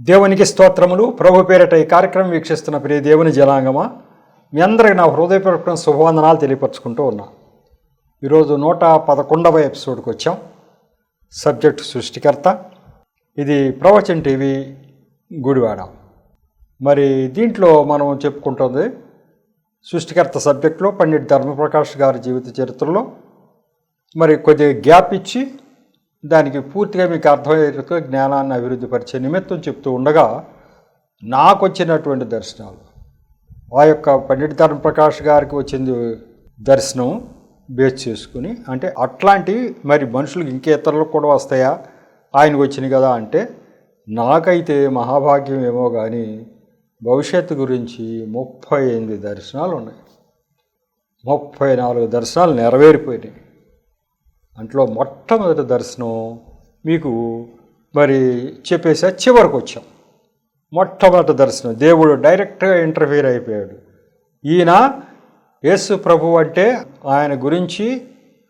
దేవునికి స్తోత్రములు. ప్రభు పేరిట ఈ కార్యక్రమం వీక్షిస్తున్న ప్రియ దేవుని జనాంగమా, మీ అందరికీ నా హృదయపూర్వక శుభవందనాలు తెలియపరచుకుంటూ ఉన్నా. ఈరోజు 111వ ఎపిసోడ్కి వచ్చాం. సబ్జెక్ట్ సృష్టికర్త. ఇది ప్రవచన్ టీవీ గుడివాడ. మరి దీంట్లో మనం చెప్పుకుంటుంది సృష్టికర్త సబ్జెక్టులో పండిట్ ధర్మప్రకాష్ గారి జీవిత చరిత్రలో మరి కొద్దిగా గ్యాప్ ఇచ్చి దానికి పూర్తిగా మీకు అర్థమయ్యేట్టుగా జ్ఞానాన్ని అభివృద్ధి పరిచే నిమిత్తం చెప్తూ ఉండగా నాకు వచ్చినటువంటి దర్శనాలు, ఆ యొక్క పండిట్ ధర్మప్రకాష్ గారికి వచ్చింది దర్శనం బేస్ చేసుకుని, అంటే అట్లాంటివి మరి మనుషులకు ఇంకే ఇతరులకు కూడా వస్తాయా, ఆయనకు వచ్చినాయి కదా అంటే, నాకైతే మహాభాగ్యం ఏమో కానీ భవిష్యత్తు గురించి 38 దర్శనాలు ఉన్నాయి. 34 దర్శనాలు నెరవేరిపోయినాయి. అంట్లో మొట్టమొదటి దర్శనం మీకు మరి చెప్పేసా, చివరికి వచ్చాం. మొట్టమొదటి దర్శనం దేవుడు డైరెక్ట్గా ఇంటర్ఫీర్ అయిపోయాడు. ఈయన యేసు ప్రభు అంటే ఆయన గురించి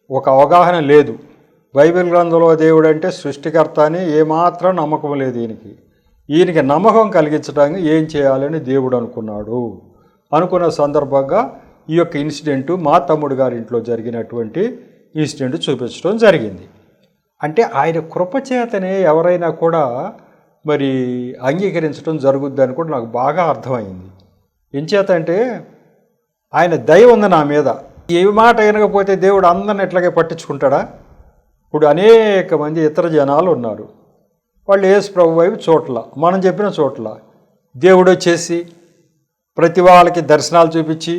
ఒక అవగాహన లేదు. బైబిల్ గ్రంథంలో దేవుడు అంటే సృష్టికర్త అని ఏమాత్రం నమ్మకం లేదు ఈయనకి నమ్మకం కలిగించడానికి ఏం చేయాలని దేవుడు అనుకున్న సందర్భంగా ఈ యొక్క ఇన్సిడెంటు మా తమ్ముడు గారి ఇంట్లో జరిగినటువంటి ఇన్సిడెంట్ చూపించడం జరిగింది. అంటే ఆయన కృపచేతనే ఎవరైనా కూడా మరి అంగీకరించడం జరుగుద్దని కూడా నాకు బాగా అర్థమైంది. ఎంచేత అంటే ఆయన దయ ఉంది నా మీద. ఏ మాట వినకపోతే దేవుడు అందరిని ఎట్లాగే పట్టించుకుంటాడా? ఇప్పుడు అనేక మంది ఇతర జనాలు ఉన్నారు, వాళ్ళు యేసు ప్రభు వైపు చోట్ల, మనం చెప్పిన చోట్ల దేవుడు వచ్చేసి ప్రతి వాళ్ళకి దర్శనాలు చూపించి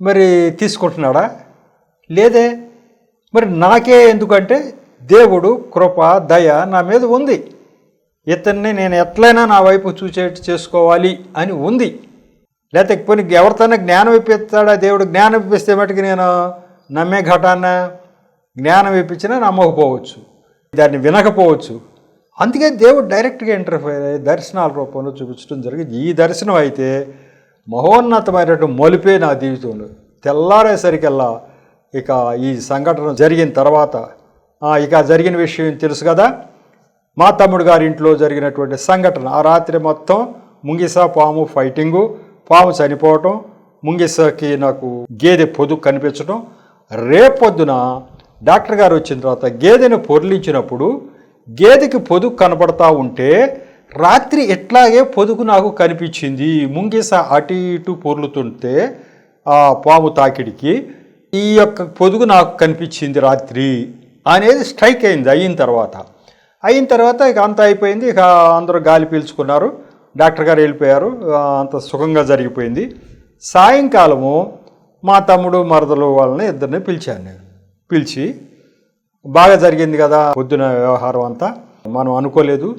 మరి తీసుకుంటున్నాడా? లేదే. మరి నాకే ఎందుకంటే దేవుడు కృప దయ నా మీద ఉంది. ఇతన్ని నేను ఎట్లయినా నా వైపు చూసేట్టు చేసుకోవాలి అని ఉంది. లేకపోతే పోనీ ఎవరితోనే జ్ఞానం ఇప్పిస్తాడా దేవుడు? జ్ఞానం ఇప్పిస్తే మటుకు నేను నమ్మే ఘటాన్న జ్ఞానం ఇప్పించినా నమ్మకపోవచ్చు, దాన్ని వినకపోవచ్చు. అందుకే దేవుడు డైరెక్ట్గా ఇంటర్ఫైర్ అయ్యి దర్శనాల రూపంలో చూపించడం జరిగింది. ఈ దర్శనం అయితే మహోన్నతమైనటువంటి మలుపే నా జీవితంలో. తెల్లారేసరికల్లా ఇక ఈ సంఘటన జరిగిన తర్వాత ఇక జరిగిన విషయం తెలుసు కదా, మా తమ్ముడు గారి ఇంట్లో జరిగినటువంటి సంఘటన. ఆ రాత్రి మొత్తం ముంగిస పాము ఫైటింగు, పాము చనిపోవటం, ముంగిసకి నాకు గేదె పొదుగు కనిపించడం. రేపొద్దున డాక్టర్ గారు వచ్చిన తర్వాత గేదెను పొర్లించినప్పుడు గేదెకి పొదుగు కనపడతా ఉంటే రాత్రి ఎట్లాగే పొదుగు నాకు కనిపించింది. ముంగిస అటు ఇటు పొర్లుతుంటే ఆ పాము తాకిడికి ఈ యొక్క పొదుగు నాకు కనిపించింది రాత్రి అనేది స్ట్రైక్ అయింది. అయిన తర్వాత ఇక అంతా అయిపోయింది. ఇక అందరూ గాలి పీల్చుకున్నారు, డాక్టర్ గారు వెళ్ళిపోయారు, అంత సుఖంగా జరిగిపోయింది. సాయంకాలము మా తమ్ముడు మరదలు వాళ్ళని ఇద్దరిని పిలిచాను. నేను పిలిచి బాగా జరిగింది కదా పొద్దున వ్యవహారం అంతా, మనం అనుకోలేదు,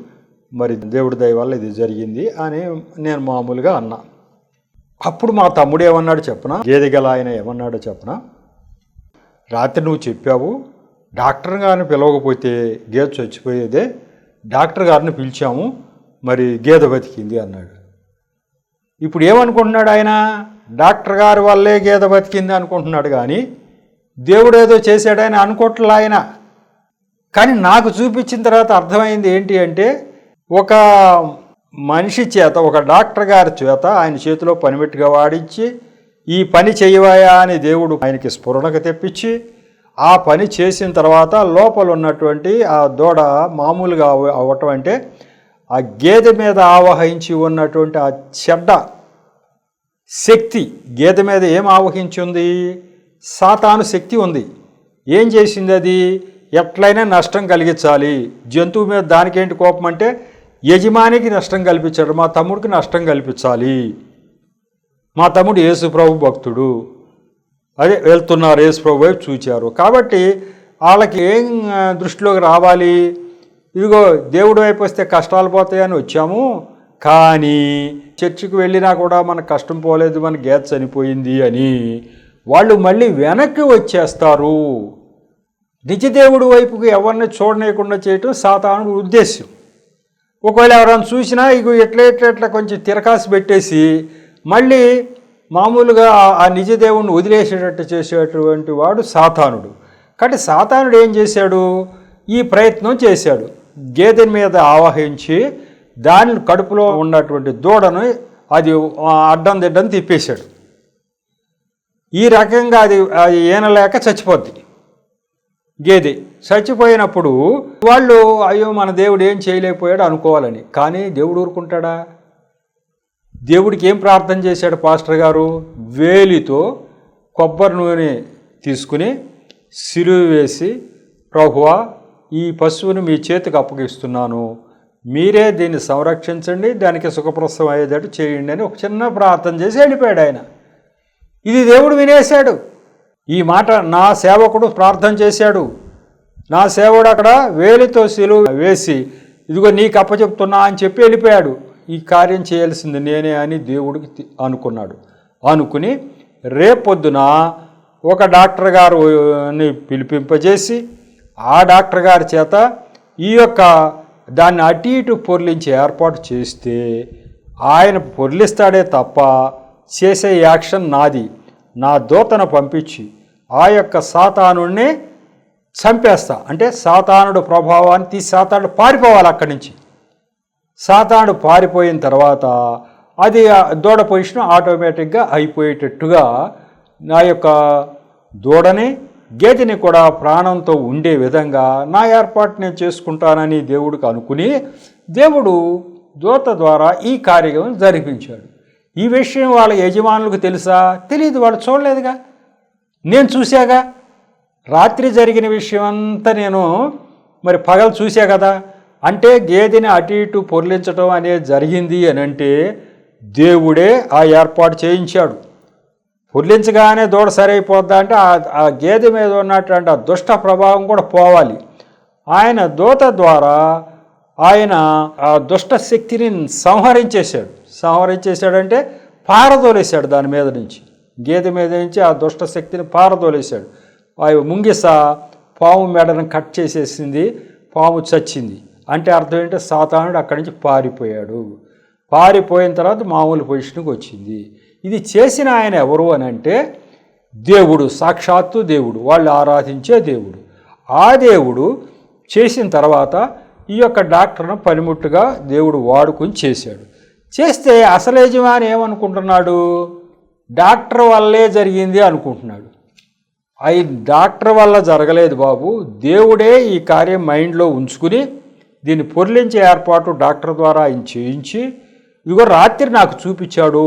మరి దేవుడి దయ వల్ల ఇది జరిగింది అని నేను మామూలుగా అన్నా. అప్పుడు మా తమ్ముడు ఏమన్నాడు చెప్పనా, గేదె గల ఆయన ఏమన్నాడో చెప్పనా, రాత్రి నువ్వు చెప్పావు డాక్టర్ గారిని పిలవకపోతే గేదె చచ్చిపోయేదే, డాక్టర్ గారిని పిలిచాము, మరి గేదె బతికింది అన్నాడు. ఇప్పుడు ఏమనుకుంటున్నాడు ఆయన? డాక్టర్ గారి వల్లే గేదె బతికింది అనుకుంటున్నాడు, కానీ దేవుడు ఏదో చేశాడని అనుకోవట్లే ఆయన. కానీ నాకు చూపించిన తర్వాత అర్థమైంది ఏంటి అంటే, ఒక మనిషి చేత, ఒక డాక్టర్ గారి చేత ఆయన చేతిలో పనిపెట్టుగా వాడించి ఈ పని చేయవాయా అని దేవుడు ఆయనకి స్ఫురణకు తెప్పించి ఆ పని చేసిన తర్వాత లోపల ఉన్నటువంటి ఆ దూడ మామూలుగా అవ్వటం అంటే ఆ గేదె మీద ఆవహించి ఉన్నటువంటి ఆ చెడ్డ శక్తి, గేదె మీద ఏం ఆవహించి ఉంది? సాతాను శక్తి ఉంది. ఏం చేసింది అది? ఎట్లయినా నష్టం కలిగించాలి. జంతువు మీద దానికేంటి కోపం అంటే యజమానికి నష్టం కల్పించాడు, మా తమ్ముడికి నష్టం కల్పించాలి. మా తమ్ముడు యేసు ప్రభు భక్తుడు, అదే వెళ్తున్నారు యేసు ప్రభు వైపు చూచారు కాబట్టి వాళ్ళకి ఏం దృష్టిలోకి రావాలి? ఇదిగో దేవుడి వైపు వస్తే కష్టాలు పోతాయని వచ్చాము, కానీ చర్చికి వెళ్ళినా కూడా మనకు కష్టం పోలేదు, మన గేదె చనిపోయింది అని వాళ్ళు మళ్ళీ వెనక్కి వచ్చేస్తారు. నిజదేవుడి వైపుకి ఎవరిని చూడనీయకుండా చేయటం సాతానుడి ఉద్దేశం. ఒకవేళ ఎవరైనా చూసినా ఇక ఎట్లా కొంచెం తిరకాసు పెట్టేసి మళ్ళీ మామూలుగా ఆ నిజదేవుడిని వదిలేసేటట్టు చేసేటువంటి వాడు సాతానుడు. కాబట్టి సాతానుడు ఏం చేశాడు? ఈ ప్రయత్నం చేశాడు. గేదె మీద ఆవహించి దాని కడుపులో ఉన్నటువంటి దూడను అది అడ్డం దిడ్డం తిప్పేశాడు. ఈ రకంగా అది ఈనలేక చచ్చిపోద్ది. గేదె చచ్చిపోయినప్పుడు వాళ్ళు అయ్యో మన దేవుడు ఏం చేయలేకపోయాడు అనుకోవాలని, కానీ దేవుడు ఊరుకుంటాడా? దేవుడికి ఏం ప్రార్థన చేశాడు పాస్టర్ గారు? వేలితో కొబ్బరి నూనె తీసుకుని సిలువ వేసి, ప్రభువా ఈ పశువుని మీ చేతికి అప్పగిస్తున్నాను, మీరే దీన్ని సంరక్షించండి, దానికి సుఖప్రసవం అయ్యేటట్టు చేయండి అని ఒక చిన్న ప్రార్థన చేసి వెళ్ళిపోయాడు ఆయన. ఇది దేవుడు వినేశాడు. ఈ మాట నా సేవకుడు ప్రార్థన చేశాడు, నా సేవకుడు అక్కడ వేలితో సిలువ వేసి ఇదిగో నీకు అప్పచెప్తున్నా అని చెప్పి వెళ్ళిపోయాడు. ఈ కార్యం చేయాల్సింది నేనే అని దేవుడికి అనుకున్నాడు. అనుకుని రేపొద్దున ఒక డాక్టర్ గారిని పిలిపింపజేసి ఆ డాక్టర్ గారి చేత ఈ యొక్క దాన్ని అటు ఇటు పొర్లించే ఏర్పాటు చేస్తే ఆయన పొర్లిస్తాడే తప్ప చేసే యాక్షన్ నాది. నా దూతను పంపించి ఆ యొక్క సాతానుడిని చంపేస్తా, అంటే సాతానుడు ప్రభావాన్ని తీసి సాతానుడు పారిపోవాలి అక్కడి నుంచి. సాతానుడు పారిపోయిన తర్వాత అది దూడ పొజిషన్ ఆటోమేటిక్గా అయిపోయేటట్టుగా నా యొక్క దూడని గేదెని కూడా ప్రాణంతో ఉండే విధంగా నా ఏర్పాటు నేను చేసుకుంటానని దేవుడికి అనుకుని దేవుడు దూత ద్వారా ఈ కార్యక్రమం జరిపించాడు. ఈ విషయం వాళ్ళ యజమానులకు తెలుసా? తెలియదు, వాళ్ళు చూడలేదుగా. నేను చూశాగా, రాత్రి జరిగిన విషయం అంతా నేను మరి పగలు చూసా కదా. అంటే గేదెని అటు ఇటు పొర్లించడం అనేది జరిగింది అని అంటే దేవుడే ఆ ఏర్పాటు చేయించాడు. పొర్లించగానే దూడ సరైపోద్దా అంటే ఆ గేదె మీద ఉన్నటువంటి ఆ దుష్ట ప్రభావం కూడా పోవాలి. ఆయన దూత ద్వారా ఆయన ఆ దుష్ట శక్తిని సంహరించేశాడంటే పారదోలేశాడు దాని మీద నుంచి, గేదె మీద నుంచి ఆ దుష్ట శక్తిని పారదోలేశాడు. ముంగిస పాము మెడను కట్ చేసేసింది, పాము చచ్చింది. అంటే అర్థం ఏంటంటే సాతానుడు అక్కడి నుంచి పారిపోయాడు. పారిపోయిన తర్వాత మామూలు పొజిషన్కి వచ్చింది. ఇది చేసిన ఆయన ఎవరు అని అంటే దేవుడు, సాక్షాత్తు దేవుడు, వాళ్ళు ఆరాధించే దేవుడు. ఆ దేవుడు చేసిన తర్వాత ఈ యొక్క డాక్టర్ను పనిముట్టుగా దేవుడు వాడుకొని చేశాడు. చేస్తే అసలు యజమాని ఏమనుకుంటున్నాడు? డాక్టర్ వల్లే జరిగింది అనుకుంటున్నాడు. అవి డాక్టర్ వల్ల జరగలేదు బాబు, దేవుడే ఈ కార్యం మైండ్లో ఉంచుకుని దీన్ని పొర్లించే ఏర్పాటు డాక్టర్ ద్వారా ఆయన చేయించి ఇదిగో రాత్రి నాకు చూపించాడు.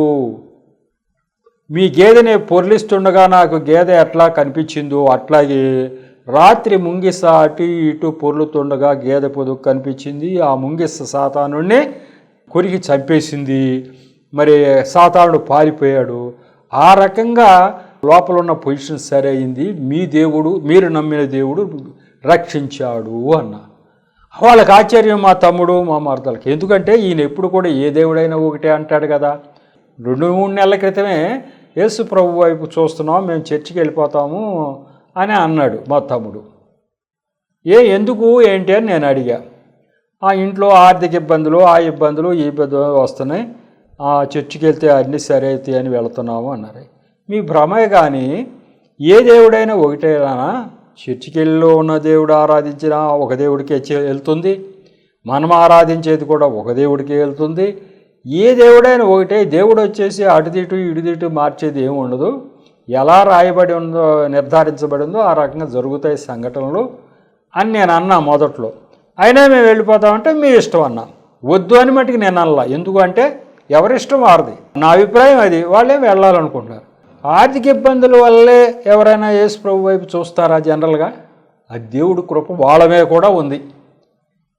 మీ గేదెని పొర్లిస్తుండగా నాకు గేదె ఎట్లా కనిపించిందో అట్లాగే రాత్రి ముంగిస అటు ఇటు పొర్లుతుండగా గేదె పొదుగు కనిపించింది. ఆ ముంగిస సాతానుడిని కొరికి చంపేసింది. మరి సాతానుడు పారిపోయాడు. ఆ రకంగా లోపల ఉన్న పొజిషన్ సరైంది. మీ దేవుడు, మీరు నమ్మిన దేవుడు రక్షించాడు అన్న. వాళ్ళకి ఆశ్చర్యం మా తమ్ముడు మా మరదలకి. ఎందుకంటే ఈయన ఎప్పుడు కూడా ఏ దేవుడైనా ఒకటే అంటాడు కదా. 2-3 నెలల క్రితమే యేసు ప్రభు వైపు చూస్తున్నాం, మేము చర్చికి వెళ్ళిపోతాము అని అన్నాడు మా తమ్ముడు. ఎందుకు ఏంటి అని నేను అడిగా. ఆ ఇంట్లో ఆర్థిక ఇబ్బందులు, ఆ ఇబ్బందులు ఈ ఇబ్బందులు వస్తున్నాయి, చర్చికి వెళ్తే అన్నీ సరే అవుతాయి అని వెళుతున్నాము అన్నారు. మీ భ్రమే కానీ ఏ దేవుడైనా ఒకటేనా? చర్చికి వెళ్ళి ఉన్న దేవుడు ఆరాధించినా ఒక దేవుడికే వెళ్తుంది, మనం ఆరాధించేది కూడా ఒక దేవుడికే వెళ్తుంది. ఏ దేవుడైనా ఒకటే. దేవుడు వచ్చేసి అటుదిటు ఇటుదిటు మార్చేది ఏమి ఉండదు. ఎలా రాయబడి ఉందో, నిర్ధారించబడి ఉందో ఆ రకంగా జరుగుతాయి సంఘటనలు అని నేను అన్నా మొదట్లో. అయినా మేము వెళ్ళిపోతామంటే మీ ఇష్టం అన్నా. వద్దు అని మట్టుకు నేను అన్నా. ఎందుకు అంటే ఎవరిష్టం వారిది. నా అభిప్రాయం అది. వాళ్ళే వెళ్ళాలనుకుంటున్నారు. ఆర్థిక ఇబ్బందుల వల్లే ఎవరైనా యేసు ప్రభు వైపు చూస్తారా జనరల్గా? ఆ దేవుడు కృప వాళ్ళ మీద కూడా ఉంది.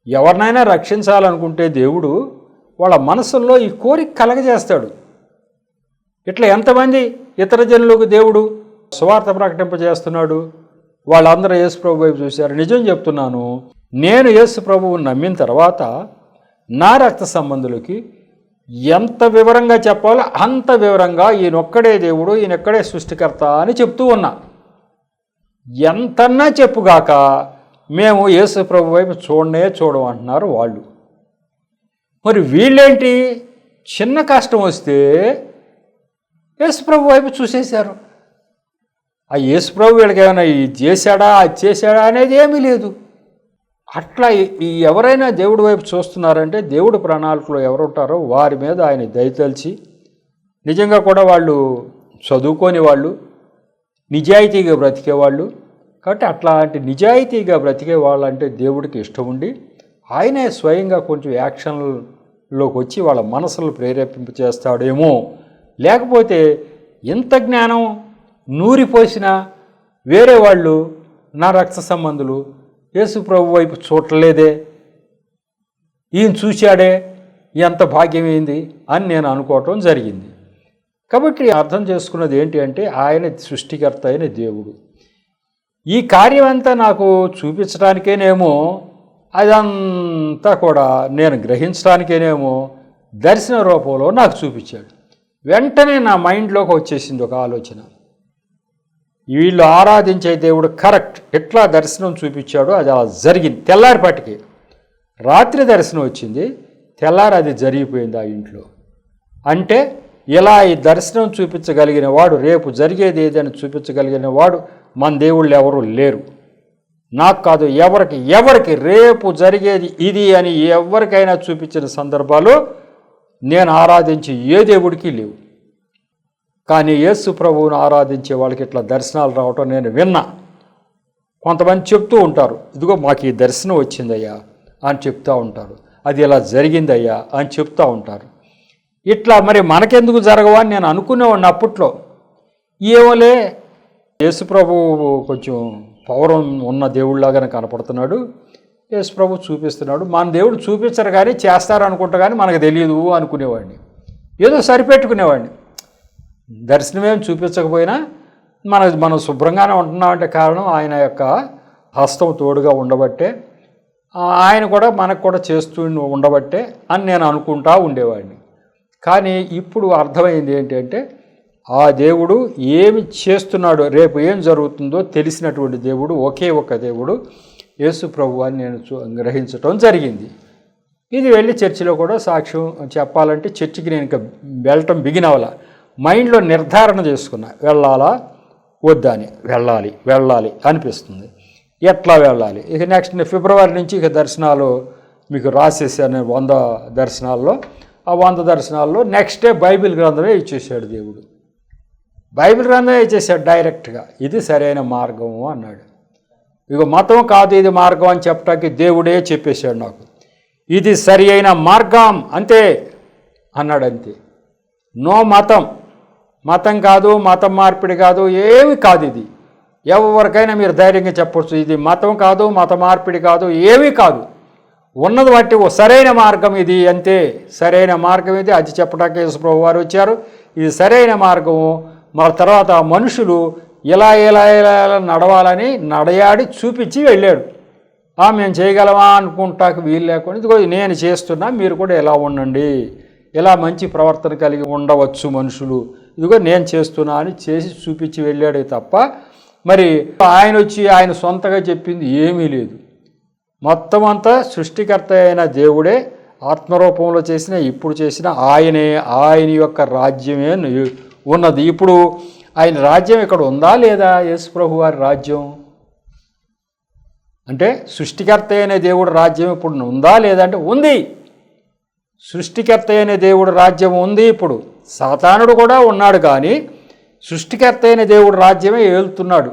ఎవరినైనా రక్షించాలనుకుంటే దేవుడు వాళ్ళ మనసుల్లో ఈ కోరిక కలగజేస్తాడు. ఇట్లా ఎంతమంది ఇతర జనులకు దేవుడు సువార్త ప్రకటింపజేస్తున్నాడు. వాళ్ళందరూ యేసు ప్రభు వైపు చూశారు. నిజం చెప్తున్నాను, నేను యేసు ప్రభువుని నమ్మిన తర్వాత నా రక్త సంబంధులకి ఎంత వివరంగా చెప్పాలో అంత వివరంగా ఈయనొక్కడే దేవుడు, ఈయనొక్కడే సృష్టికర్త అని చెప్తూ ఉన్నా. ఎంతన్నా చెప్పుగాక మేము యేసు ప్రభు వైపు చూడం అంటున్నారు వాళ్ళు. మరి వీళ్ళేంటి, చిన్న కష్టం వస్తే యేసు ప్రభు వైపు చూసేశారు. ఆ యేసు ప్రభు వీళ్ళకి ఏమైనా ఇది చేశాడా అది చేశాడా అనేది ఏమీ లేదు. అట్లా ఎవరైనా దేవుడి వైపు చూస్తున్నారంటే దేవుడి ప్రణాళికలో ఎవరుంటారో వారి మీద ఆయన దయతలిచి నిజంగా కూడా వాళ్ళు చదువుకోని వాళ్ళు, నిజాయితీగా బ్రతికేవాళ్ళు. కాబట్టి అట్లాంటి నిజాయితీగా బ్రతికే వాళ్ళంటే దేవుడికి ఇష్టం ఉండి ఆయనే స్వయంగా కొంచెం యాక్షన్లోకి వచ్చి వాళ్ళ మనసులు ప్రేరేపింప చేస్తాడేమో. లేకపోతే ఇంత జ్ఞానం నూరిపోసిన వేరే వాళ్ళు, నా రక్త సంబంధులు యేసు ప్రభు వైపు చూడలేదే, ఈయన చూశాడే, ఎంత భాగ్యమైంది అని నేను అనుకోవటం జరిగింది. కాబట్టి అర్థం చేసుకున్నది ఏంటి అంటే ఆయన సృష్టికర్త అయిన దేవుడు. ఈ కార్యం అంతా నాకు చూపించడానికేనేమో, అదంతా కూడా నేను గ్రహించడానికేనేమో దర్శన రూపంలో నాకు చూపించాడు. వెంటనే నా మైండ్లోకి వచ్చేసింది ఒక ఆలోచన, వీళ్ళు ఆరాధించే దేవుడు కరెక్ట్, ఎట్లా దర్శనం చూపించాడో అది అలా జరిగింది. తెల్లారిపాటికి రాత్రి దర్శనం వచ్చింది, తెల్లారి అది జరిగిపోయింది ఆ ఇంట్లో. అంటే ఇలా ఈ దర్శనం చూపించగలిగిన వాడు, రేపు జరిగేది ఏదైనా చూపించగలిగిన వాడు మన దేవుళ్ళు ఎవరు లేరు. నాకు కాదు, ఎవరికి రేపు జరిగేది ఇది అని ఎవరికైనా చూపించిన సందర్భాలు నేను ఆరాధించి ఏ దేవుడికి లేవు. కానీ యేసు ప్రభువును ఆరాధించే వాళ్ళకి ఇట్లా దర్శనాలు రావటం నేను విన్నా. కొంతమంది చెప్తూ ఉంటారు, ఇదిగో మాకు ఈ దర్శనం వచ్చిందయ్యా అని చెప్తూ ఉంటారు, అది ఇలా జరిగిందయ్యా అని చెప్తూ ఉంటారు. ఇట్లా మరి మనకెందుకు జరగవా అని నేను అనుకునేవాడిని అప్పట్లో. ఏమోలే, యేసుప్రభు కొంచెం పవర్ ఉన్న దేవుళ్ళలాగానే కనపడుతున్నాడు, యేసుప్రభు చూపిస్తున్నాడు, మన దేవుడు చూపించరు కానీ చేస్తారు అనుకుంటా కానీ మనకు తెలియదు అనుకునేవాడిని. ఏదో సరిపెట్టుకునేవాడిని. దర్శనమేం చూపించకపోయినా మనం శుభ్రంగానే ఉంటున్నామంటే కారణం ఆయన యొక్క హస్తం తోడుగా ఉండబట్టే, ఆయన కూడా మనకు కూడా చేస్తూ ఉండబట్టే అని నేను అనుకుంటా ఉండేవాడిని. కానీ ఇప్పుడు అర్థమైంది ఏంటంటే ఆ దేవుడు ఏమి చేస్తున్నాడో, రేపు ఏం జరుగుతుందో తెలిసినటువంటి దేవుడు ఒకే ఒక దేవుడు యేసు ప్రభు అని నేను గ్రహించటం జరిగింది. ఇది వెళ్ళి చర్చిలో కూడా సాక్ష్యం చెప్పాలంటే చర్చికి నేను ఇంకా వెళ్ళటం బిగినవలా. మైండ్లో నిర్ధారణ చేసుకున్నా, వెళ్ళాలా వద్దా అని. వెళ్ళాలి అనిపిస్తుంది. ఎట్లా వెళ్ళాలి? ఇక నెక్స్ట్ ఫిబ్రవరి నుంచి ఇక దర్శనాలు మీకు రాసేసాను 100 దర్శనాల్లో. ఆ 100 దర్శనాల్లో నెక్స్ట్ డే బైబిల్ గ్రంథమే ఇచ్చేసాడు దేవుడు. బైబిల్ గ్రంథమే ఇచ్చేసాడు డైరెక్ట్గా. ఇది సరైన మార్గము అన్నాడు. ఇక మతం కాదు ఇది మార్గం అని చెప్పడానికి దేవుడే చెప్పేశాడు నాకు. ఇది సరి అయిన మార్గం అంతే అన్నాడు. అంతే. నో మతం కాదు, మతం మార్పిడి కాదు, ఏమి కాదు. ఇది ఎవరికైనా మీరు ధైర్యంగా చెప్పవచ్చు, ఇది మతం కాదు, మత మార్పిడి కాదు, ఏమీ కాదు. ఉన్నది బట్టి ఓ సరైన మార్గం ఇది అంతే. సరైన మార్గం ఇది. అది చెప్పడానికి యేసుప్రభు వారు వచ్చారు. ఇది సరైన మార్గము. మరి తర్వాత మనుషులు ఇలా నడవాలని నడయాడి చూపించి వెళ్ళాడు. మేము చేయగలమా అనుకుంటాకు వీలు లేకుండా, ఇదిగో నేను చేస్తున్నా, మీరు కూడా ఎలా ఉండండి, ఇలా మంచి ప్రవర్తన కలిగి ఉండవచ్చు మనుషులు, ఇదిగో నేను చేస్తున్నా అని చేసి చూపించి వెళ్ళాడే తప్ప మరి ఆయన వచ్చి ఆయన సొంతగా చెప్పింది ఏమీ లేదు. మొత్తం అంతా సృష్టికర్త అయిన దేవుడే ఆత్మరూపంలో చేసిన, ఇప్పుడు చేసిన ఆయన యొక్క రాజ్యమే ఉన్నది. ఇప్పుడు ఆయన రాజ్యం ఇక్కడ ఉందా లేదా? యేసుప్రభు వారి రాజ్యం అంటే సృష్టికర్త అయిన దేవుడు రాజ్యం ఇప్పుడు ఉందా లేదా అంటే ఉంది. సృష్టికర్త అయిన దేవుడు రాజ్యం ఉంది. ఇప్పుడు సాతానుడు కూడా ఉన్నాడు కానీ సృష్టికర్త అయిన దేవుడు రాజ్యమే ఏలుతున్నాడు.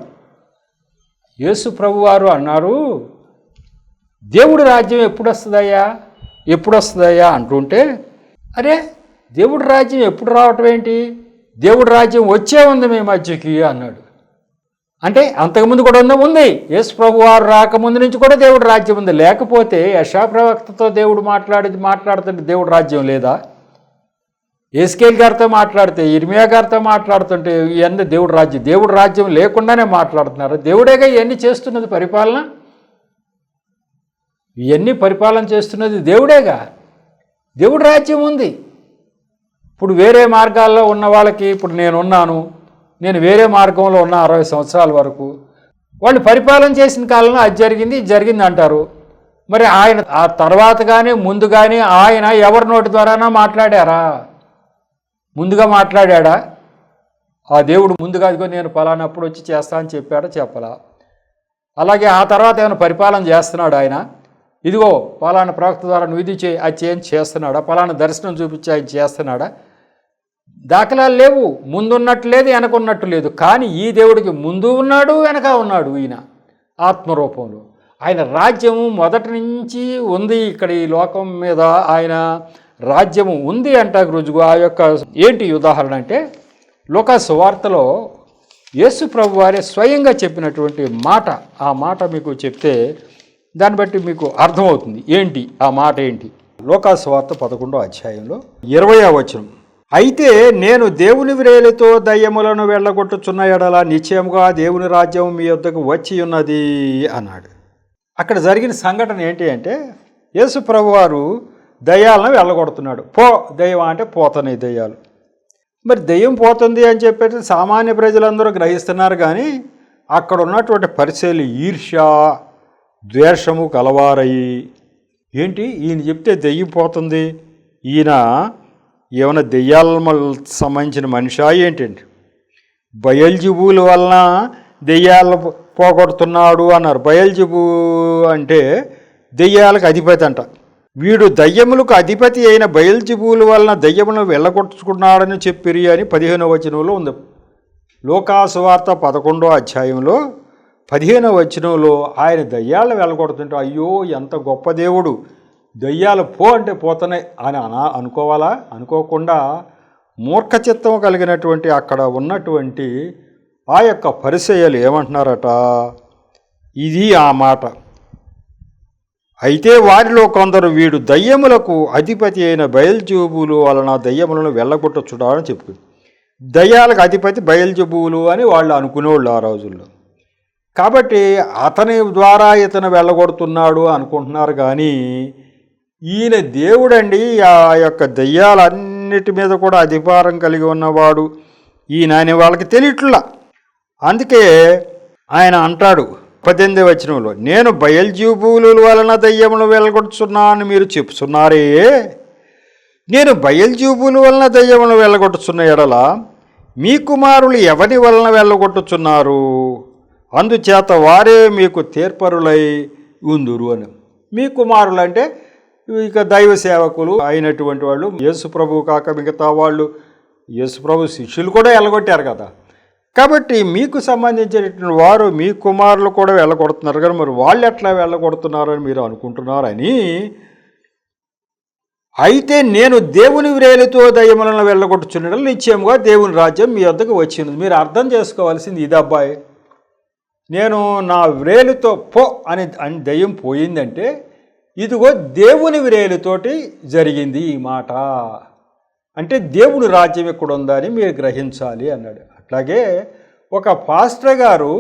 యేసు ప్రభువారు అన్నారు, దేవుడి రాజ్యం ఎప్పుడు వస్తుందయ్యా అంటుంటే, అరే దేవుడి రాజ్యం ఎప్పుడు రావటం ఏంటి, దేవుడి రాజ్యం వచ్చే ఉంది మీ మధ్యకి అన్నాడు. అంటే అంతకుముందు కూడా ఉంది. యేసు ప్రభువారు రాకముందు నుంచి కూడా దేవుడి రాజ్యం ఉంది. లేకపోతే యెషయా ప్రవక్తతో దేవుడు మాట్లాడుతుంటే దేవుడి రాజ్యం లేదా? ఎస్కేల్ గారితో మాట్లాడితే, ఇర్మియా గారితో మాట్లాడుతుంటే ఇవన్నీ దేవుడి రాజ్యం లేకుండానే మాట్లాడుతున్నారు. దేవుడేగా ఇవన్నీ చేస్తున్నది పరిపాలన. ఇవన్నీ పరిపాలన చేస్తున్నది దేవుడేగా. దేవుడి రాజ్యం ఉంది. ఇప్పుడు వేరే మార్గాల్లో ఉన్న వాళ్ళకి, ఇప్పుడు నేను వేరే మార్గంలో ఉన్న 60 సంవత్సరాల వరకు వాళ్ళు పరిపాలన చేసిన కాలంలో అది జరిగింది అంటారు. మరి ఆయన ఆ తర్వాత కానీ ముందు కానీ ఆయన ఎవరి నోటి ద్వారానా మాట్లాడారా? ముందుగా మాట్లాడా? ఆ దేవుడు ముందుగా అదిగో నేను పలానప్పుడు వచ్చి చేస్తా అని చెప్పాడా? చెప్పలా. అలాగే ఆ తర్వాత ఏమైనా పరిపాలన చేస్తున్నాడు ఆయన? ఇదిగో పలానా ప్రవక్త ద్వారా నువ్వు ఇది చేయి అది చేయని చేస్తున్నాడా, పలానా దర్శనం చూపించి ఆయన చేస్తున్నాడా? దాఖలాలు లేవు. ముందున్నట్టు లేదు, వెనకున్నట్టు లేదు. కానీ ఈ దేవుడికి ముందు ఉన్నాడు, వెనక ఉన్నాడు. ఈయన ఆత్మరూపంలో ఆయన రాజ్యము మొదటి నుంచి ఉంది. ఇక్కడ ఈ లోకం మీద ఆయన రాజ్యము ఉంది అంటాకు రుజువు. ఆ యొక్క ఏంటి ఉదాహరణ అంటే లూకా సువార్తలో యేసు ప్రభు వారే స్వయంగా చెప్పినటువంటి మాట. ఆ మాట మీకు చెప్తే దాన్ని బట్టి మీకు అర్థమవుతుంది ఏంటి ఆ మాట ఏంటి. లూకా సువార్త 11వ అధ్యాయంలో 20వ వచనం, అయితే నేను దేవుని వ్రేలితో దయ్యములను వెళ్ళగొట్టుచున్న ఎడల నిశ్చయముగా దేవుని రాజ్యం మీ వద్దకు వచ్చి ఉన్నది అన్నాడు. అక్కడ జరిగిన సంఘటన ఏంటి అంటే యేసు ప్రభు వారు దయ్యాలను వెళ్ళగొడుతున్నాడు. దయ్యం అంటే పోతున్నాయి దయ్యాలు. మరి దయ్యం పోతుంది అని చెప్పేసి సామాన్య ప్రజలందరూ గ్రహిస్తున్నారు. కానీ అక్కడ ఉన్నటువంటి పరిచయలు ఈర్ష్య ద్వేషము కలవారయ్యి, ఏంటి ఈయన చెప్తే దెయ్యం పోతుంది, ఈయన ఏమైనా దెయ్యాల సంబంధించిన మనిషా ఏంటండి, బయల్జెబూల వలన దెయ్యాలను పోగొడుతున్నాడు అన్నారు. బయల్జెబూ అంటే దెయ్యాలకు అధిపతి అంట. వీడు దయ్యములకు అధిపతి అయిన బయల్జెబూల వలన దయ్యములను వెళ్ళగొట్టుకున్నాడని చెప్పిరి అని 15వ వచనంలో ఉంది. లూకా సువార్త 11వ అధ్యాయంలో 15వ వచనంలో ఆయన దయ్యాలను వెళ్ళగొడుతుంటే అయ్యో ఎంత గొప్ప దేవుడు, దయ్యాలు పో అంటే పోతున్నాయి అని అనుకోవాలా? అనుకోకుండా మూర్ఖ చిత్తం కలిగినటువంటి అక్కడ ఉన్నటువంటి ఆ యొక్క పరిసయ్యులు ఏమంటున్నారట, ఇది ఆ మాట. అయితే వారిలో కొందరు వీడు దయ్యములకు అధిపతి అయిన బయల్జెబూలు వలన దయ్యములను వెళ్ళగొట్టొచ్చుడాలని చెప్పుకుంది. దయ్యాలకు అధిపతి బయల్జెబూలు అని వాళ్ళు అనుకునేవాళ్ళు ఆ రోజుల్లో. కాబట్టి అతని ద్వారా ఇతను వెళ్ళగొడుతున్నాడు అనుకుంటున్నారు. కానీ ఈయన దేవుడండి, ఆ యొక్క దయ్యాలన్నిటి మీద కూడా అధికారం కలిగి ఉన్నవాడు ఈయన అని వాళ్ళకి తెలియట్లా. అందుకే ఆయన అంటాడు 18వ వచనంలో, నేను బయల్జెబూలు వలన దయ్యములు వెళ్ళగొట్టుచున్నాను మీరు చెప్తున్నారే, నేను బయల్జెబూలు వలన దయ్యములు వెళ్ళగొట్టుచున్న ఎడల మీ కుమారులు ఎవరి వలన వెళ్ళగొట్టుచున్నారు, అందుచేత వారే మీకు తీర్పరులై ఉందురు అని. మీ కుమారులు అంటే ఇక దైవ సేవకులు అయినటువంటి వాళ్ళు, యేసుప్రభు కాక మిగతా వాళ్ళు, యేసుప్రభు శిష్యులు కూడా వెళ్ళగొట్టారు కదా. కాబట్టి మీకు సంబంధించినటువంటి వారు మీ కుమారులు కూడా వెళ్ళగొడుతున్నారు కానీ మరి వాళ్ళు ఎట్లా వెళ్ళగొడుతున్నారని మీరు అనుకుంటున్నారని. అయితే నేను దేవుని వ్రేలితో దయ్యములను వెళ్ళగొట్టుచున్నట్లు నిశ్చయముగా దేవుని రాజ్యం మీ వద్దకు వచ్చింది. మీరు అర్థం చేసుకోవాల్సింది ఇది అబ్బాయి, నేను నా వ్రేలుతో అని దయ్యం పోయిందంటే ఇదిగో దేవుని వ్రేలుతోటి జరిగింది ఈ మాట. అంటే దేవుని రాజ్యం ఎక్కడ ఉందని మీరు గ్రహించాలి అన్నాడు. అట్లాగే ఒక పాస్టర్ గారు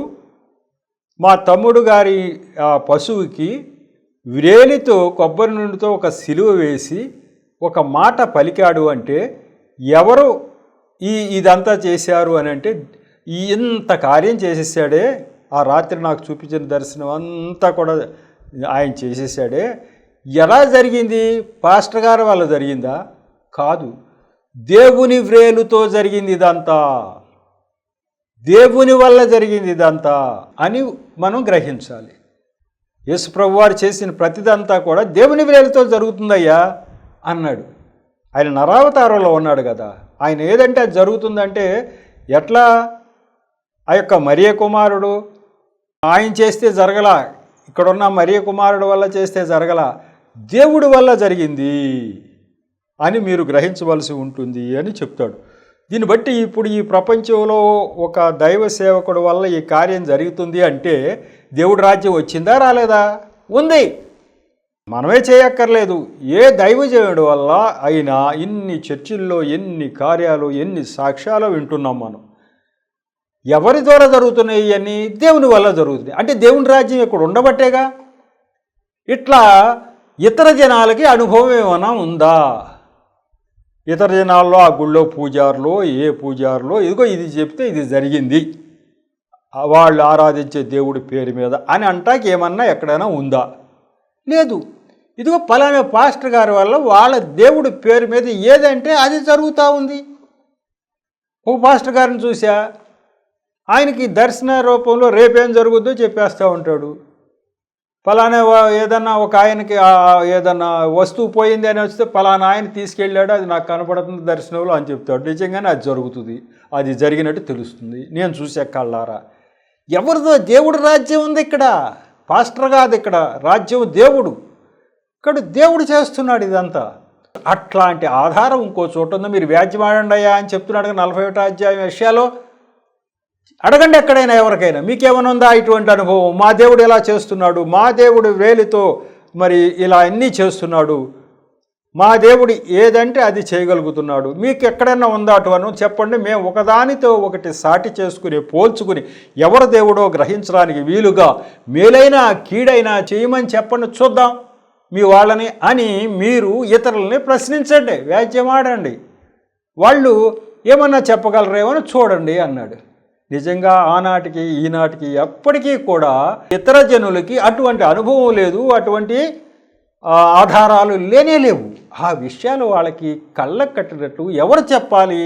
మా తమ్ముడు గారి పశువుకి వ్రేలితో కొబ్బరి నూనెతో ఒక సిలువ వేసి ఒక మాట పలికాడు అంటే ఎవరు ఇదంతా చేశారు అని అంటే ఇంత కార్యం చేసేసాడే, ఆ రాత్రి నాకు చూపించిన దర్శనం అంతా కూడా ఆయన చేసేసాడే. ఎలా జరిగింది? పాస్టర్ గారి వల్ల జరిగిందా? కాదు, దేవుని వ్రేలుతో జరిగింది ఇదంతా, దేవుని వల్ల జరిగింది ఇదంతా అని మనం గ్రహించాలి. యేసు ప్రభు వారు చేసిన ప్రతిదంతా కూడా దేవుని వ్రేలుతో జరుగుతుందయ్యా అన్నాడు. ఆయన నరావతారంలో ఉన్నాడు కదా, ఆయన ఏదంటే అది జరుగుతుందంటే ఎట్లా? ఆ యొక్క మరియ కుమారుడు ఆయన చేస్తే జరగల, ఇక్కడున్న మరియ కుమారుడు వల్ల చేస్తే జరగల, దేవుడి వల్ల జరిగింది అని మీరు గ్రహించవలసి ఉంటుంది అని చెప్తాడు. దీన్ని బట్టి ఇప్పుడు ఈ ప్రపంచంలో ఒక దైవ సేవకుడు వల్ల ఈ కార్యం జరుగుతుంది అంటే దేవుడి రాజ్యం వచ్చిందా రాలేదా? ఉంది. మనమే చేయక్కర్లేదు. ఏ దైవజనుడి వల్ల అయినా ఇన్ని చర్చిల్లో ఎన్ని కార్యాలు ఎన్ని సాక్ష్యాలు వింటున్నాం మనం. ఎవరి ద్వారా జరుగుతున్నాయి అని? దేవుని వల్ల జరుగుతుంది. అంటే దేవుని రాజ్యం ఇక్కడ ఉండబట్టేగా. ఇట్లా ఇతర జనాలకి అనుభవం ఏమైనా ఉందా? ఇతర జనాల్లో ఆ గుళ్ళో పూజారులో ఏ పూజారులో ఇదిగో ఇది చెప్తే ఇది జరిగింది వాళ్ళు ఆరాధించే దేవుడి పేరు మీద అని అంటాకి ఏమన్నా ఎక్కడైనా ఉందా? లేదు. ఇదిగో పలానా పాస్టర్ గారి వల్ల వాళ్ళ దేవుడి పేరు మీద ఏదంటే అది జరుగుతూ ఉంది. ఒక పాస్టర్ గారిని చూసా, ఆయనకి దర్శన రూపంలో రేపేం జరుగుద్దో చెప్పేస్తూ ఉంటాడు. ఏదన్నా ఒక ఆయనకి ఏదన్నా వస్తువు పోయింది అని వస్తే పలానా ఆయన తీసుకెళ్ళాడు, అది నాకు కనపడుతుంది దర్శనంలో అని చెప్తాడు. నిజంగానే అది జరుగుతుంది, అది జరిగినట్టు తెలుస్తుంది, నేను చూసే కళ్ళారా. ఎవరిదో దేవుడు రాజ్యం ఉంది ఇక్కడ, పాస్టర్ కాదు ఇక్కడ రాజ్యం, దేవుడు. ఇక్కడ దేవుడు చేస్తున్నాడు ఇదంతా. అట్లాంటి ఆధారం ఇంకో చోట ఉందో. మీరు వ్యాజ్యమాడండి అయ్యా అని చెప్తున్నాడు 41వ అధ్యాయం విషయాలు అడగండి ఎక్కడైనా, ఎవరికైనా. మీకేమైనా ఉందా ఇటువంటి అనుభవం? మా దేవుడు ఎలా చేస్తున్నాడు, మా దేవుడు వేలితో మరి ఇలా అన్నీ చేస్తున్నాడు, మా దేవుడు ఏదంటే అది చేయగలుగుతున్నాడు, మీకు ఎక్కడైనా ఉందా అటు చెప్పండి. మేము ఒకదానితో ఒకటి సాటి చేసుకుని పోల్చుకుని ఎవరు దేవుడో గ్రహించడానికి వీలుగా మేలైనా కీడైనా చేయమని చెప్పండి చూద్దాం మీ వాళ్ళని అని మీరు ఇతరులని ప్రశ్నించండి, వ్యాజ్యమాడండి, వాళ్ళు ఏమన్నా చెప్పగలరేమో చూడండి అన్నాడు. నిజంగా ఆనాటికి ఈనాటికి ఎప్పటికీ కూడా ఇతర జనులకి అటువంటి అనుభవం లేదు, అటువంటి ఆధారాలు లేవు. ఆ విషయాలు వాళ్ళకి కళ్ళకు కట్టినట్టు ఎవరు చెప్పాలి?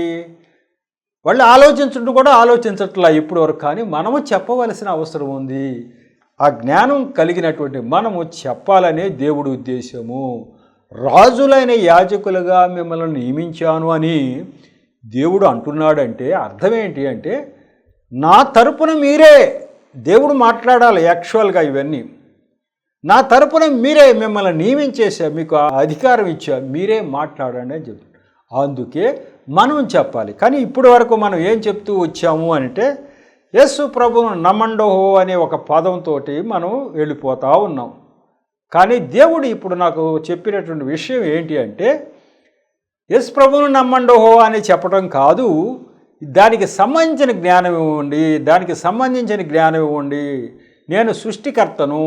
వాళ్ళు ఆలోచించడం కూడా ఆలోచించట్లా ఇప్పటి వరకు. కానీ మనము చెప్పవలసిన అవసరం ఉంది. ఆ జ్ఞానం కలిగినటువంటి మనము చెప్పాలనే దేవుడి ఉద్దేశము. రాజులైన యాజకులుగా మిమ్మల్ని నియమించాను అని దేవుడు అంటున్నాడంటే అర్థం ఏంటి అంటే, నా తరపున మీరే, దేవుడు మాట్లాడాలి యాక్చువల్గా ఇవన్నీ. నా తరపున మీరే మిమ్మల్ని నియమించేసా, మీకు అధికారం ఇచ్చా, మీరే మాట్లాడండి అని చెప్తాడు. అందుకే మనం చెప్పాలి. కానీ ఇప్పటి వరకు మనం ఏం చెప్తూ వచ్చాము అంటే, యేసు ప్రభువును నమ్మండోహో అనే ఒక పదంతో మనం వెళ్ళిపోతూ ఉన్నాం. కానీ దేవుడు ఇప్పుడు నాకు చెప్పినటువంటి విషయం ఏంటి అంటే, యేసు ప్రభువును నమ్మండోహో అని చెప్పడం కాదు, దానికి సంబంధించిన జ్ఞానం ఇవ్వండి, దానికి సంబంధించిన జ్ఞానం ఇవ్వండి. నేను సృష్టికర్తను,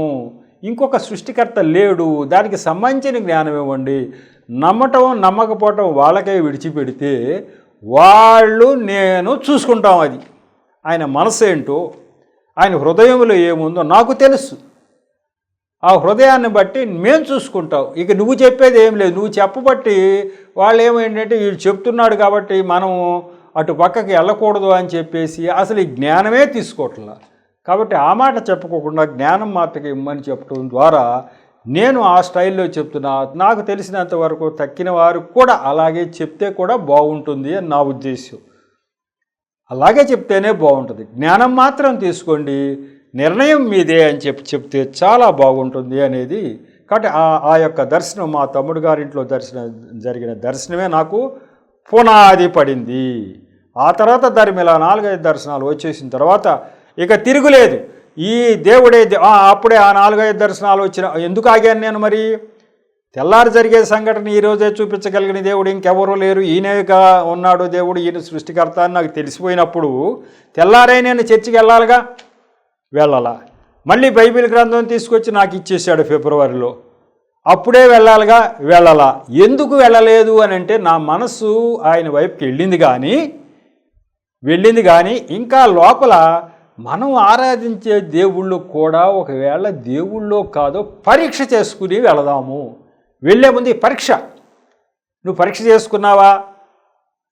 ఇంకొక సృష్టికర్త లేడు, దానికి సంబంధించిన జ్ఞానం ఇవ్వండి. నమ్మటం నమ్మకపోవటం వాళ్ళకే విడిచిపెడితే వాళ్ళు నేను చూసుకుంటాం. అది ఆయన మనసు ఏంటో, ఆయన హృదయంలో ఏముందో నాకు తెలుసు. ఆ హృదయాన్ని బట్టి మేము చూసుకుంటాం. ఇక నువ్వు చెప్పేది ఏం లేదు, నువ్వు చెప్పబట్టి వాళ్ళు ఏమేంటంటే వీళ్ళు చెప్తున్నాడు కాబట్టి మనం అటు పక్కకి వెళ్ళకూడదు అని చెప్పేసి అసలు ఈ జ్ఞానమే తీసుకోవట్లా. కాబట్టి ఆ మాట చెప్పుకోకుండా జ్ఞానం మాటకి ఇమ్మని చెప్పడం ద్వారా నేను ఆ స్టైల్లో చెప్తున్నా. నాకు తెలిసినంత వరకు తక్కిన వారు కూడా అలాగే చెప్తే కూడా బాగుంటుంది అని నా ఉద్దేశం. అలాగే చెప్తేనే బాగుంటుంది. జ్ఞానం మాత్రం తీసుకోండి, నిర్ణయం మీదే అని చెప్తే చాలా బాగుంటుంది అనేది. కాబట్టి ఆ యొక్క దర్శనం మా తమ్ముడు గారింట్లో జరిగిన దర్శనమే నాకు పునాది పడింది. ఆ తర్వాత ఇలా 4-5 దర్శనాలు వచ్చేసిన తర్వాత ఇక తిరుగులేదు. ఈ దేవుడే అప్పుడే ఆ 4-5 దర్శనాలు వచ్చిన ఎందుకు ఆగాను నేను? మరి తెల్లారి జరిగే సంఘటన ఈరోజే చూపించగలిగిన దేవుడు ఇంకెవరూ లేరు, ఈయనగా ఉన్నాడు దేవుడు, ఈయన సృష్టికర్త అని నాకు తెలిసిపోయినప్పుడు తెల్లారే నేను చర్చికి వెళ్ళాలా? మళ్ళీ బైబిల్ గ్రంథం తీసుకొచ్చి నాకు ఇచ్చేసాడు ఫిబ్రవరిలో. అప్పుడే వెళ్ళాలా? ఎందుకు వెళ్ళలేదు అని అంటే, నా మనసు ఆయన వైపుకి వెళ్ళింది కానీ ఇంకా లోపల మనం ఆరాధించే దేవుళ్ళు కూడా ఒకవేళ దేవుళ్ళో కాదో పరీక్ష చేసుకుని వెళదాము. వెళ్ళే ముందు పరీక్ష, నువ్వు పరీక్ష చేసుకున్నావా,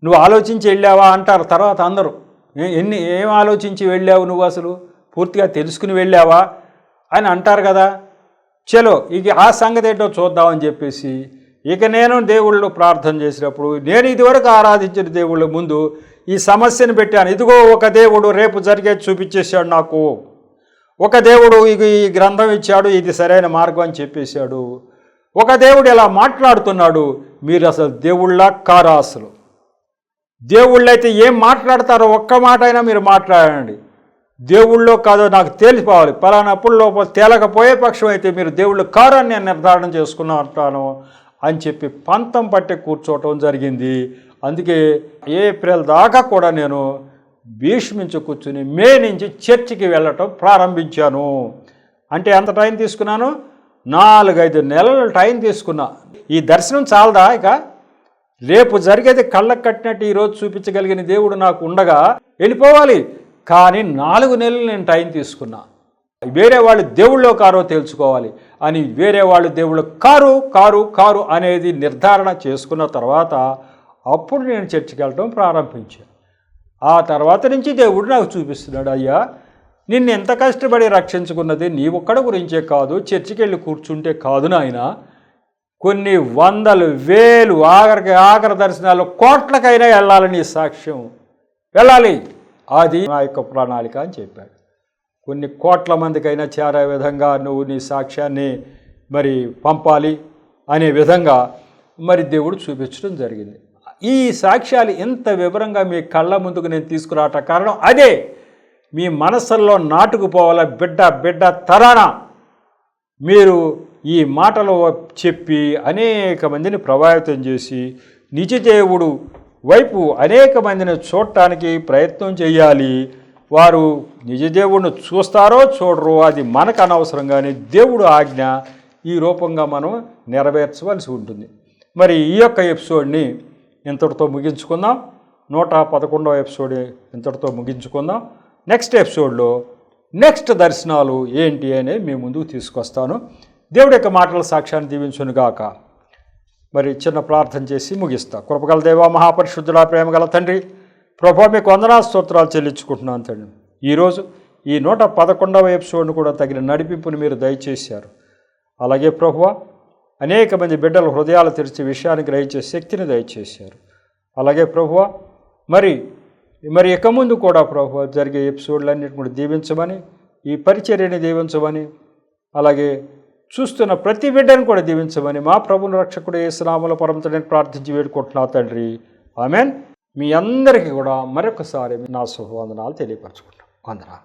నువ్వు ఆలోచించి వెళ్ళావా అంటారు తర్వాత అందరూ. ఏం ఆలోచించి వెళ్ళావు నువ్వు, అసలు పూర్తిగా తెలుసుకుని వెళ్ళావా అని అంటారు కదా. చలో ఇక ఆ సంగతి ఏంటో చూద్దామని చెప్పేసి ఇక నేను దేవుళ్ళు ప్రార్థన చేసినప్పుడు నేను ఇదివరకు ఆరాధించిన దేవుళ్ళ ముందు ఈ సమస్యను పెట్టాను. ఇదిగో ఒక దేవుడు రేపు జరిగేది చూపించేశాడు నాకు, ఒక దేవుడు ఈ గ్రంథం ఇచ్చాడు, ఇది సరైన మార్గం అని చెప్పేశాడు, ఒక దేవుడు ఇలా మాట్లాడుతున్నాడు. మీరు అసలు దేవుళ్ళ కారా? అసలు దేవుళ్ళైతే ఏం మాట్లాడతారో ఒక్క మాట అయినా మీరు మాట్లాడండి. దేవుళ్ళో కాదో నాకు తేలిపోవాలి. పలానప్పుడు లోపల తేలకపోయే పక్షం అయితే మీరు దేవుళ్ళు కారని నేను నిర్ధారణ చేసుకున్నాను అని చెప్పి పంతం పట్టి కూర్చోవటం జరిగింది. అందుకే ఏప్రిల్ దాకా కూడా నేను భీష్మించి కూర్చుని మే నుంచి చర్చికి వెళ్ళటం ప్రారంభించాను. అంటే ఎంత టైం తీసుకున్నాను? 4-5 నెలలు టైం తీసుకున్నా. ఈ దర్శనం చాలదా? ఇక రేపు జరిగేది కళ్ళకు కట్టినట్టు ఈరోజు చూపించగలిగిన దేవుడు నాకు ఉండగా వెళ్ళిపోవాలి. కానీ 4 నెలలు నేను టైం తీసుకున్నా. వేరే వాళ్ళు దేవుళ్ళో కారో తెలుసుకోవాలి అని వేరే వాళ్ళు దేవుళ్ళు కారు అనేది నిర్ధారణ చేసుకున్న తర్వాత అప్పుడు నేను చర్చికి వెళ్ళటం ప్రారంభించాను. ఆ తర్వాత నుంచి దేవుడు నాకు చూపిస్తున్నాడు, అయ్యా నిన్ను ఎంత కష్టపడి రక్షించుకున్నది నీ ఒక్కడ గురించే కాదు, చర్చికి వెళ్ళి కూర్చుంటే కాదు నాయన, కొన్ని వందలు వేలు ఆఖరి దర్శనాలు కోట్లకైనా వెళ్ళాలని సాక్ష్యం వెళ్ళాలి, అది నా యొక్క ప్రణాళిక అని చెప్పాడు. కొన్ని కోట్ల మందికైనా చేరే విధంగా నువ్వు నీ సాక్ష్యాన్ని మరి పంపాలి అనే విధంగా మరి దేవుడు చూపించడం జరిగింది. ఈ సాక్ష్యాలు ఎంత వివరంగా మీ కళ్ళ ముందుకు నేను తీసుకురావటం కారణం అదే. మీ మనసుల్లో నాటుకుపోవాల, బిడ్డ తరాన మీరు ఈ మాటలు చెప్పి అనేక మందిని ప్రభావితం చేసి నిజదేవుడు వైపు అనేక మందిని చూడటానికి ప్రయత్నం చేయాలి. వారు నిజదేవుడిని చూస్తారో చూడరో అది మనకు అనవసరం, కానీ దేవుడు ఆజ్ఞ ఈ రూపంగా మనం నెరవేర్చవలసి ఉంటుంది. మరి ఈ యొక్క ఎపిసోడ్ని ఇంతటితో ముగించుకుందాం. 111వ ఎపిసోడ్ ఇంతటితో ముగించుకుందాం. నెక్స్ట్ ఎపిసోడ్లో నెక్స్ట్ దర్శనాలు ఏంటి అనేది మీ ముందుకు తీసుకొస్తాను. దేవుడి యొక్క మాటల సాక్ష్యాన్ని దీవించునుగాక. మరి చిన్న ప్రార్థన చేసి ముగిస్తా. కృపగల దేవా, మహాపరిశుద్ధుడా, ప్రేమగల తండ్రి, ప్రభువా మీకు వందనాలు స్తోత్రాలు చెల్లించుకుంటున్నాను తండ్రి. ఈరోజు ఈ 111వ ఎపిసోడ్ను కూడా తగిన నడిపింపుని మీరు దయచేశారు. అలాగే ప్రభువా అనేక మంది బిడ్డల హృదయాలు తెరిచి విషయాన్ని గ్రహించే శక్తిని దయచేశారు. అలాగే ప్రభువా మరి ఇక ముందు కూడా ప్రభువా జరిగే ఎపిసోడ్లన్నిటి కూడా దీవించమని, ఈ పరిచర్యని దీవించమని, అలాగే చూస్తున్న ప్రతి బిడ్డను కూడా దీవించమని మా ప్రభుని రక్షకుడు యేసు నామములో పరమతండ్రిని ప్రార్థించి వేడుకుంటున్నా తండ్రి. ఆమేన్. మీ అందరికీ కూడా మరొకసారి నా శుభవందనాలు తెలియపరచుకుంటాం. వందనాలు.